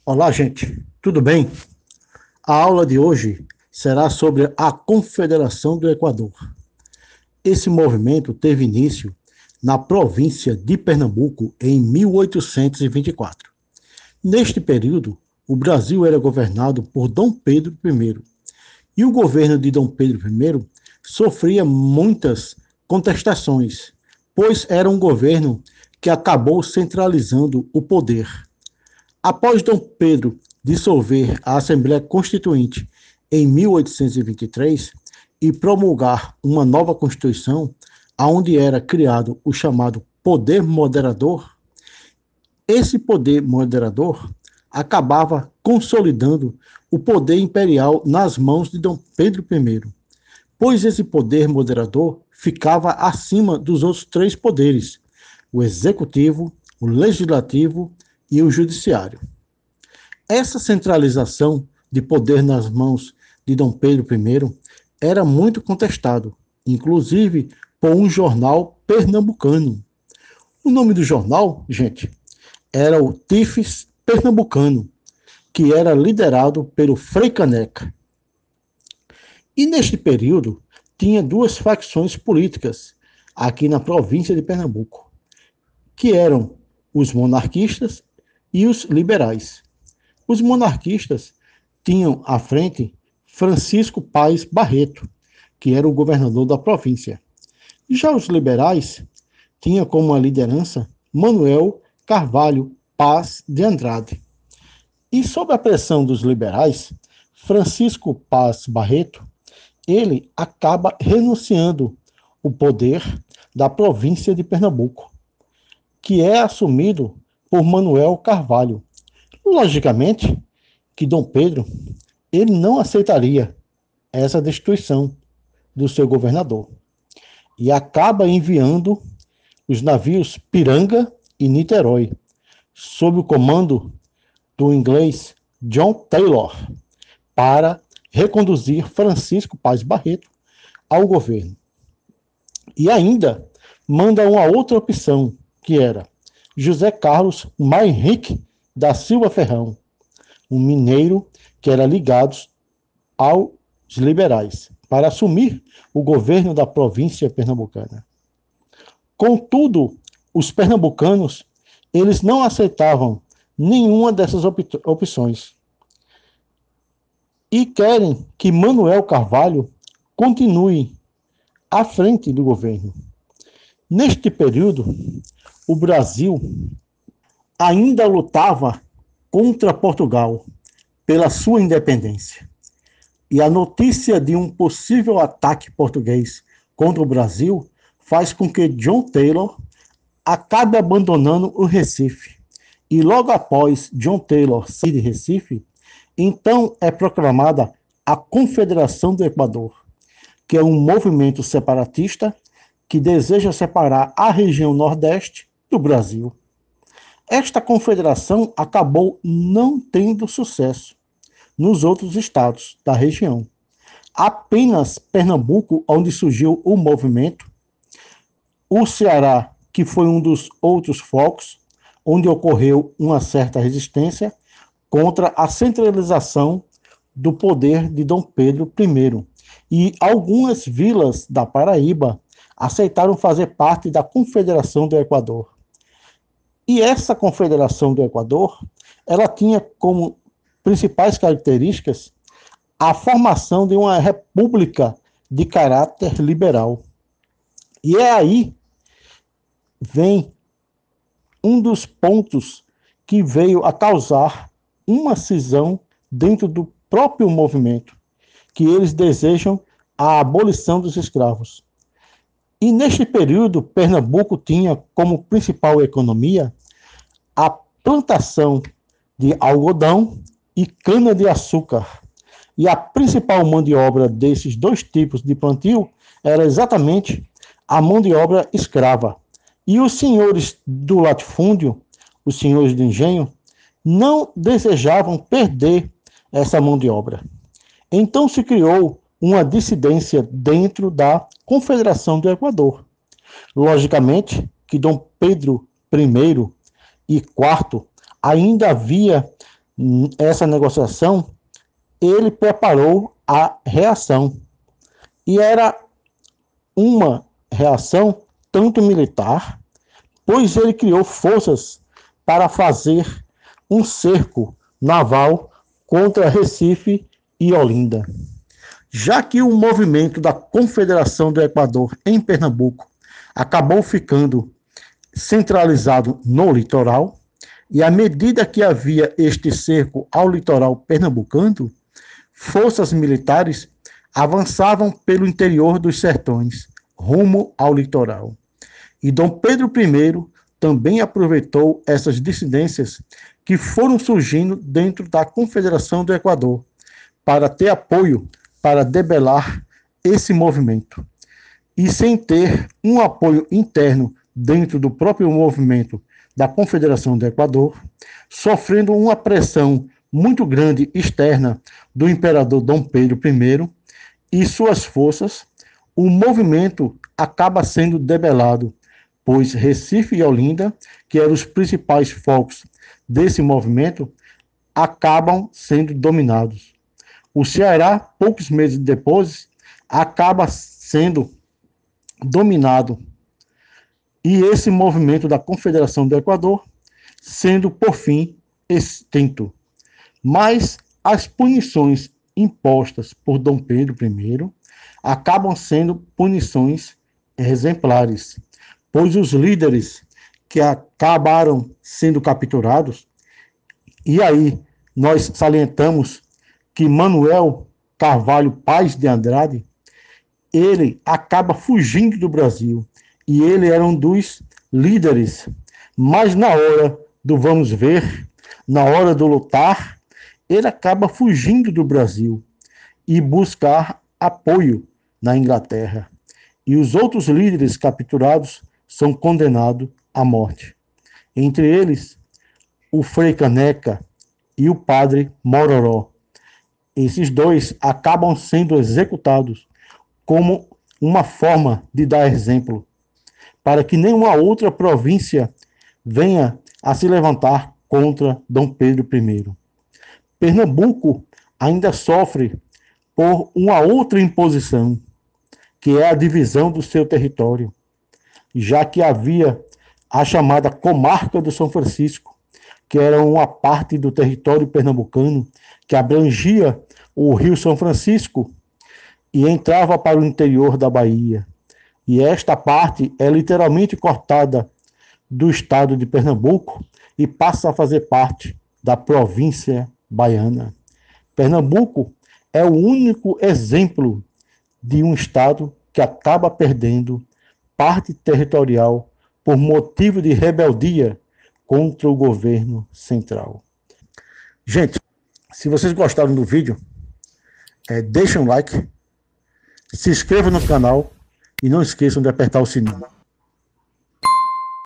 Olá, gente. Tudo bem? A aula de hoje será sobre a Confederação do Equador. Esse movimento teve início na província de Pernambuco em 1824. Neste período, o Brasil era governado por Dom Pedro I, e o governo de Dom Pedro I sofria muitas contestações, pois era um governo que acabou centralizando o poder. Após Dom Pedro dissolver a Assembleia Constituinte em 1823 e promulgar uma nova Constituição, onde era criado o chamado Poder Moderador, esse poder moderador acabava consolidando o poder imperial nas mãos de Dom Pedro I, pois esse poder moderador ficava acima dos outros três poderes: o executivo, o legislativo e o judiciário. Essa centralização de poder nas mãos de Dom Pedro I era muito contestado, inclusive por um jornal pernambucano. O nome do jornal, gente, era o Tifes Pernambucano, que era liderado pelo Frei Caneca. E neste período tinha duas facções políticas aqui na província de Pernambuco, que eram os monarquistas e os liberais. Os monarquistas tinham à frente Francisco Paes Barreto, que era o governador da província. Já os liberais tinham como a liderança Manuel Carvalho Paz de Andrade. E sob a pressão dos liberais, Francisco Paes Barreto, ele acaba renunciando o poder da província de Pernambuco, que é assumido por Manuel Carvalho. Logicamente que Dom Pedro ele não aceitaria essa destituição do seu governador e acaba enviando os navios Piranga e Niterói, sob o comando do inglês John Taylor, para reconduzir Francisco Paes Barreto ao governo. E ainda manda uma outra opção, que era José Carlos Maenrique da Silva Ferrão, um mineiro que era ligado aos liberais, para assumir o governo da província pernambucana. Contudo, os pernambucanos, eles não aceitavam nenhuma dessas opções e querem que Manuel Carvalho continue à frente do governo. Neste período, o Brasil ainda lutava contra Portugal pela sua independência. E a notícia de um possível ataque português contra o Brasil faz com que John Taylor acabe abandonando o Recife. E logo após John Taylor sair de Recife, então é proclamada a Confederação do Equador, que é um movimento separatista que deseja separar a região Nordeste do Brasil. Esta confederação acabou não tendo sucesso nos outros estados da região. Apenas Pernambuco, onde surgiu o movimento, o Ceará, que foi um dos outros focos, onde ocorreu uma certa resistência contra a centralização do poder de Dom Pedro I. E algumas vilas da Paraíba aceitaram fazer parte da Confederação do Equador. E essa Confederação do Equador, ela tinha como principais características a formação de uma república de caráter liberal. E é aí vem um dos pontos que veio a causar uma cisão dentro do próprio movimento, que eles desejam a abolição dos escravos. E neste período, Pernambuco tinha como principal economia a plantação de algodão e cana-de-açúcar. E a principal mão de obra desses dois tipos de plantio era exatamente a mão de obra escrava. E os senhores do latifúndio, os senhores do engenho, não desejavam perder essa mão de obra. Então se criou uma dissidência dentro da Confederação do Equador. Logicamente que Dom Pedro I e IV ainda havia essa negociação, ele preparou a reação. E era uma reação tanto militar, pois ele criou forças para fazer um cerco naval contra Recife e Olinda. Já que o movimento da Confederação do Equador em Pernambuco acabou ficando centralizado no litoral, e à medida que havia este cerco ao litoral pernambucano, forças militares avançavam pelo interior dos sertões, rumo ao litoral. E Dom Pedro I também aproveitou essas dissidências que foram surgindo dentro da Confederação do Equador, para ter apoio para debelar esse movimento. E sem ter um apoio interno dentro do próprio movimento da Confederação do Equador, sofrendo uma pressão muito grande externa do imperador Dom Pedro I e suas forças, o movimento acaba sendo debelado, pois Recife e Olinda, que eram os principais focos desse movimento, acabam sendo dominados. O Ceará, poucos meses depois, acaba sendo dominado. E esse movimento da Confederação do Equador sendo, por fim, extinto. Mas as punições impostas por Dom Pedro I acabam sendo punições exemplares, pois os líderes que acabaram sendo capturados, e aí nós salientamos que Manuel Carvalho Paz de Andrade, ele acaba fugindo do Brasil, e ele era um dos líderes, mas na hora do vamos ver, na hora do lutar, ele acaba fugindo do Brasil e buscar apoio na Inglaterra. E os outros líderes capturados são condenados à morte. Entre eles, o Frei Caneca e o Padre Mororó. Esses dois acabam sendo executados como uma forma de dar exemplo, para que nenhuma outra província venha a se levantar contra Dom Pedro I. Pernambuco ainda sofre por uma outra imposição, que é a divisão do seu território, já que havia a chamada Comarca do São Francisco, que era uma parte do território pernambucano que abrangia o Rio São Francisco e entrava para o interior da Bahia. E esta parte é literalmente cortada do estado de Pernambuco e passa a fazer parte da província baiana. Pernambuco é o único exemplo de um estado que acaba perdendo parte territorial por motivo de rebeldia contra o governo central. Gente, se vocês gostaram do vídeo, deixem um like, se inscrevam no canal e não esqueçam de apertar o sininho.